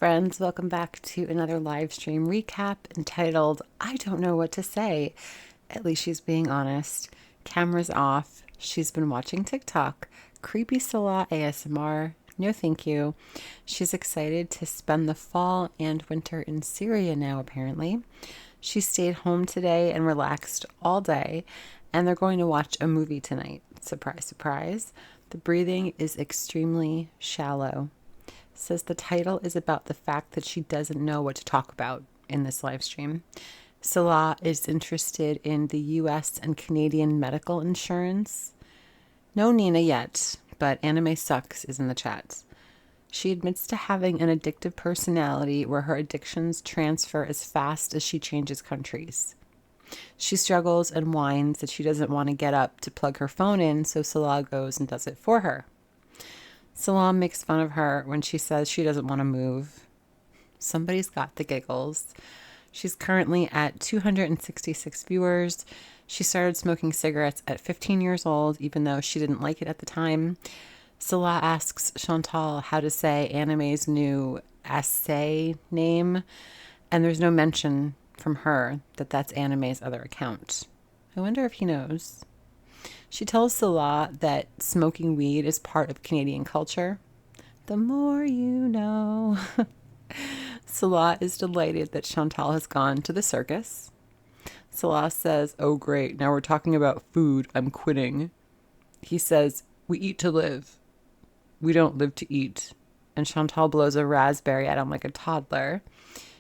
friends, welcome back to another live stream recap entitled I Don't Know What to Say. At least she's being honest. Camera's off. She's been watching TikTok. Creepy Salah ASMR. No thank you. She's excited to spend the fall and winter in Syria now, apparently. She stayed home today and relaxed all day, and they're going to watch a movie tonight. Surprise, surprise. The breathing is extremely shallow. Says the title is about the fact that she doesn't know what to talk about in this live stream. Salah is interested in the US and Canadian medical insurance. No Nina yet, but Anime Sucks is in the chat. She admits to having an addictive personality where her addictions transfer as fast as she changes countries. She struggles and whines that she doesn't want to get up to plug her phone in, so Salah goes and does it for her. Salah makes fun of her when she says she doesn't want to move. Somebody's got the giggles. She's currently at 266 viewers. She started smoking cigarettes at 15 years old, even though she didn't like it at the time. Salah asks Chantal how to say Anime's new essay name, and there's no mention from her that that's Anime's other account. I wonder if he knows. She tells Salah that smoking weed is part of Canadian culture. The more you know. Salah is delighted that Chantal has gone to the circus. Salah says, "Oh great, now we're talking about food, I'm quitting." He says, "We eat to live. We don't live to eat." And Chantal blows a raspberry at him like a toddler.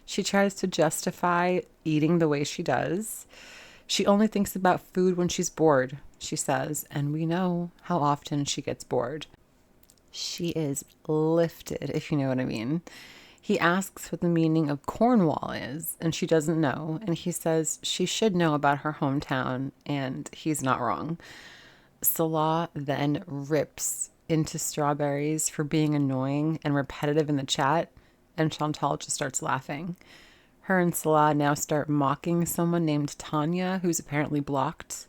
She tries to justify eating the way she does. She only thinks about food when she's bored, she says, and we know how often she gets bored. She is lifted, if you know what I mean. He asks what the meaning of Cornwall is, and she doesn't know, and he says she should know about her hometown, and he's not wrong. Salah then rips into strawberries for being annoying and repetitive in the chat, and Chantal just starts laughing. Her and Salah now start mocking someone named Tanya, who's apparently blocked.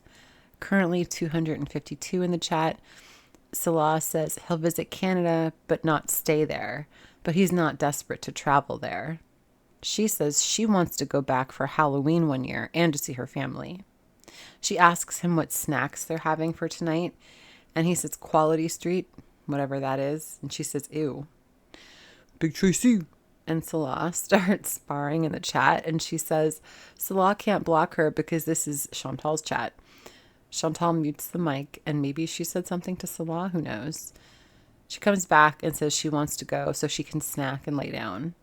Currently 252 in the chat. Salah says he'll visit Canada, but not stay there. But he's not desperate to travel there. She says she wants to go back for Halloween one year and to see her family. She asks him what snacks they're having for tonight, and he says Quality Street, whatever that is, and she says, ew. Big Tracy. And Salah starts sparring in the chat, and she says Salah can't block her because this is Chantal's chat. Chantal mutes the mic, and maybe she said something to Salah, who knows. She comes back and says she wants to go so she can snack and lay down.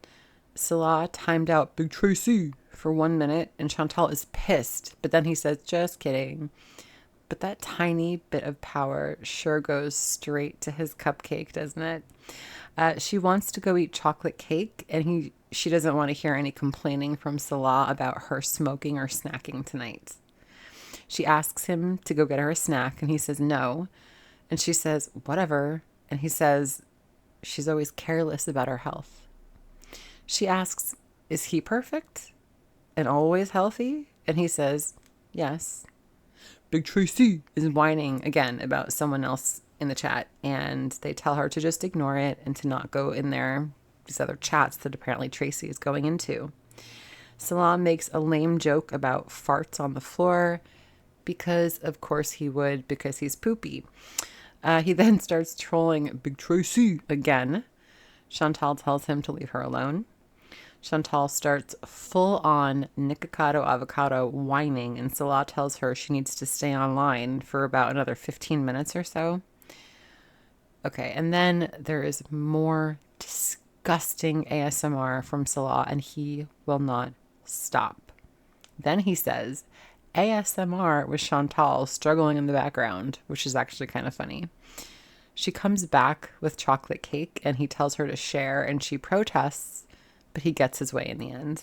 Salah timed out Big Tracy for 1 minute, and Chantal is pissed, but then he says, just kidding. But that tiny bit of power sure goes straight to his cupcake, doesn't it? She wants to go eat chocolate cake, and she doesn't want to hear any complaining from Salah about her smoking or snacking tonight. She asks him to go get her a snack, and he says no. And she says, whatever. And he says she's always careless about her health. She asks, is he perfect and always healthy? And he says, yes. Big Tracy is whining again about someone else in the chat, and they tell her to just ignore it and to not go in these other chats that apparently Tracy is going into. Salah makes a lame joke about farts on the floor because of course he would, because he's poopy. He then starts trolling Big Tracy again. Chantal tells him to leave her alone. Chantal starts full-on Nikocado avocado whining, and Salah tells her she needs to stay online for about another 15 minutes or so. Okay, and then there is more disgusting ASMR from Salah, and he will not stop. Then he says, ASMR with Chantal struggling in the background, which is actually kind of funny. She comes back with chocolate cake, and he tells her to share, and she protests, but he gets his way in the end.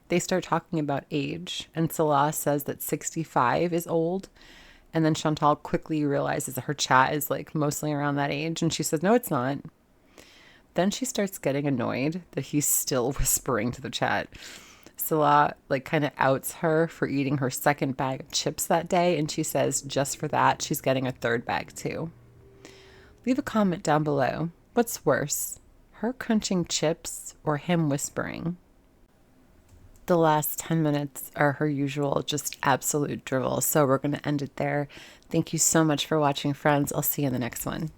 They start talking about age, and Salah says that 65 is old, and then Chantal quickly realizes that her chat is like mostly around that age, and she says, no, it's not. Then she starts getting annoyed that he's still whispering to the chat. Salah kind of outs her for eating her second bag of chips that day, and she says just for that she's getting a third bag too. Leave a comment down below. What's worse, her crunching chips or him whispering. The last 10 minutes are her usual, just absolute drivel. So we're going to end it there. Thank you so much for watching, friends. I'll see you in the next one.